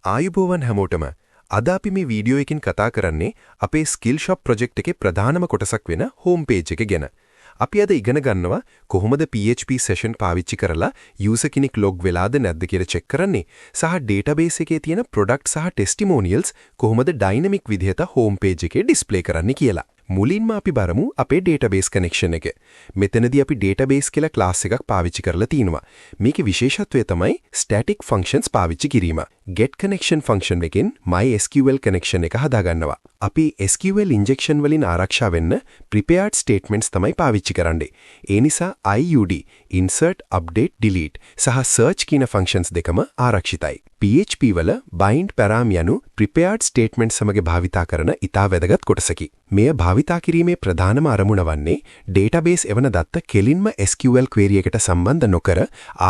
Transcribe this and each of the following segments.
ආයුබෝවන් හැමෝටම අද අපි මේ වීඩියෝ එකකින් කතා කරන්නේ අපේ ස්කිල් ෂොප් ප්‍රොජෙක්ට් එකේ ප්‍රධානම කොටසක් වෙන හෝම් පේජ් එක ගැන. අපි අද ඉගෙන ගන්නවා කොහොමද PHP session පාවිච්චි කරලා යූසර් කෙනෙක් ලොග් වෙලාද නැද්ද කියලා චෙක් කරන්නේ සහ ඩේටාබේස් එකේ තියෙන ප්‍රොඩක්ට් සහ ටෙස්ටිමෝනියල්ස් කොහොමද ඩයිනමික් විදිහට හෝම් පේජ් එකේ ඩිස්ප්ලේ කරන්නේ කියලා. මුලින්ම අපි බලමු අපේ database connection එක. මෙතනදී අපි database කියලා class එකක් පාවිච්චි කරලා තිනවා. මේකේ විශේෂත්වය තමයි static functions පාවිච්චි කිරීම. get connection function එකෙන් MySQL connection එක හදාගන්නවා. අපි SQL injection වලින් ආරක්ෂා වෙන්න prepared statements තමයි පාවිච්චි කරන්නේ. ඒ නිසා IUD insert update delete සහ search කියන functions දෙකම ආරක්ෂිතයි. PHP වල bind param යනු prepared statements සමග භාවිතා කරන ඉතා වැදගත් කොටසකි. මෙය භාවිතා කිරීමේ ප්‍රධානම අරමුණ වන්නේ database එවන දත්ත කෙලින්ම SQL query එකට සම්බන්ධ නොකර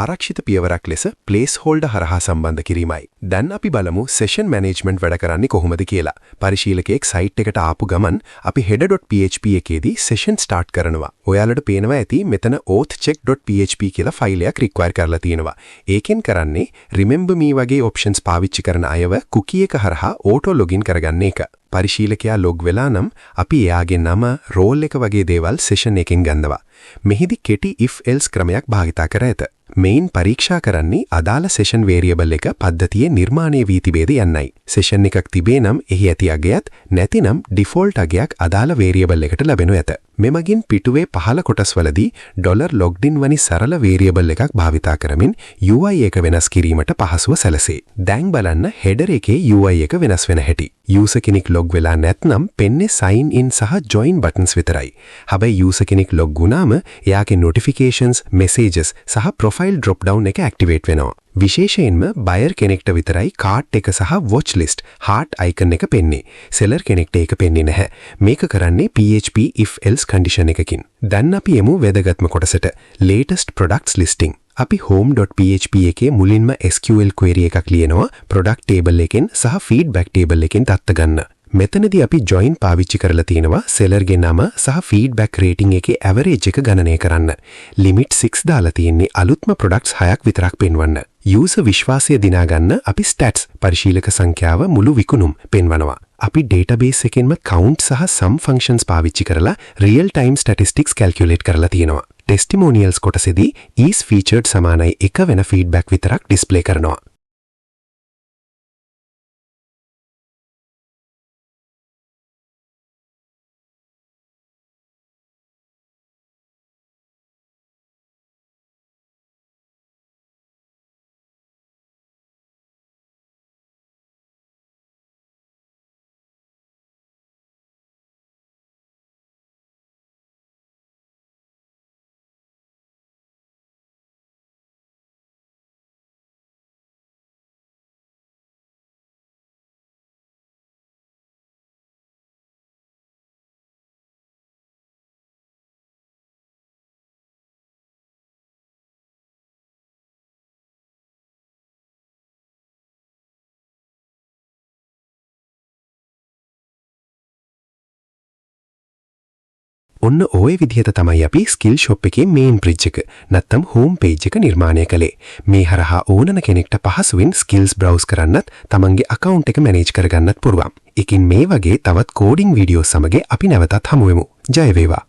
ආරක්ෂිත පියවරක් ලෙස placeholder හරහා සම්බන්ධ කිරීමයි. දැන් අපි බලමු session management වැඩ කරන්නේ කොහොමද කියලා. පරිශීලකයෙක් site එකට ආපු ගමන් අපි header.php එකේදී session start කරනවා. ඔයාලට පේනවා ඇති මෙතන authcheck.php කියලා ෆයිල් එකක් require කරලා තියෙනවා. ඒකෙන් කරන්නේ remember me වගේ options පාවිච්චි කරන අයව cookie එක හරහා auto login කරගන්න එක. පරිශීලකයා log වෙලා නම් අපි එයාගේ නම, role එක වගේ දේවල් session එකෙන් ගන්නවා. මෙහිදී කෙටි if else ක්‍රමයක් භාවිතා කර ඇත. main පරීක්ෂා කරන්නේ අදාළ session variable එක පද්ධතියේ නිර්මාණය වී තිබේද යන්නයි. session එකක් තිබේ නම් එහි ඇති අගයත් නැතිනම් default අගයක් අදාළ variable එකට ලැබෙනු ඇත. මෙමගින් පිටුවේ පහළ කොටස්වලදී $loggedin වැනි සරල variable එකක් භාවිතා කරමින් UI එක වෙනස් කිරීමට පහසුව සැලසේ. දැන් බලන්න header එකේ UI එක වෙනස් වෙන හැටි. user කෙනෙක් log වෙලා නැත්නම් පෙන්නේ sign in සහ join buttons විතරයි. හැබැයි user කෙනෙක් log වුණාම එයාගේ notifications, messages සහ profile drop down එක activate වෙනවා. විශේෂයෙන්ම buyer කෙනෙක්ට විතරයි cart එක සහ watch list heart icon එක පෙන්නේ. seller කෙනෙක්ට ඒක පෙන්නේ නැහැ. මේක කරන්නේ PHP if else condition එකකින්. දැන් අපි යමු වැදගත්ම කොටසට. latest products listing. අපි home.php එකේ මුලින්ම SQL query එකක් ලියනවා product table එකෙන් සහ feedback table එකෙන් දත්ත ගන්න. මෙතනදී අපි join පාවිච්චි කරලා තිනවා seller ගේ නම සහ feedback rating එකේ average එක ගණනය කරන්න. limit 6 දාලා තියෙන්නේ අලුත්ම products 6ක් විතරක් පෙන්වන්න. user විශ්වාසය දිනා ගන්න අපි stats පරිශීලක සංඛ්‍යාව මුළු විකුණුම් පෙන්වනවා. අපි database එකෙන්ම count සහ sum functions පාවිච්චි කරලා real time statistics calculate කරලා තියෙනවා. testimonials කොටසේදී is featured සමානයි එක වෙන feedback විතරක් display කරනවා. ඔන්න ওই විදිහට තමයි අපි ස්කිල් ෂොප් එකේ මේන් බ්‍රිජ් එක නැත්නම් හෝම් පේජ් එක නිර්මාණය කළේ. මේ හරහා ඕනන කෙනෙක්ට පහසුවෙන් ස්කිල්ස් බ්‍රවුස් කරන්නත්, තමන්ගේ account එක මැනේජ් කරගන්නත් පුළුවන්. ඉතින් මේ වගේ තවත් කෝඩින් වීඩියෝ සමග අපි නැවතත් හමු වෙමු. ජය වේවා.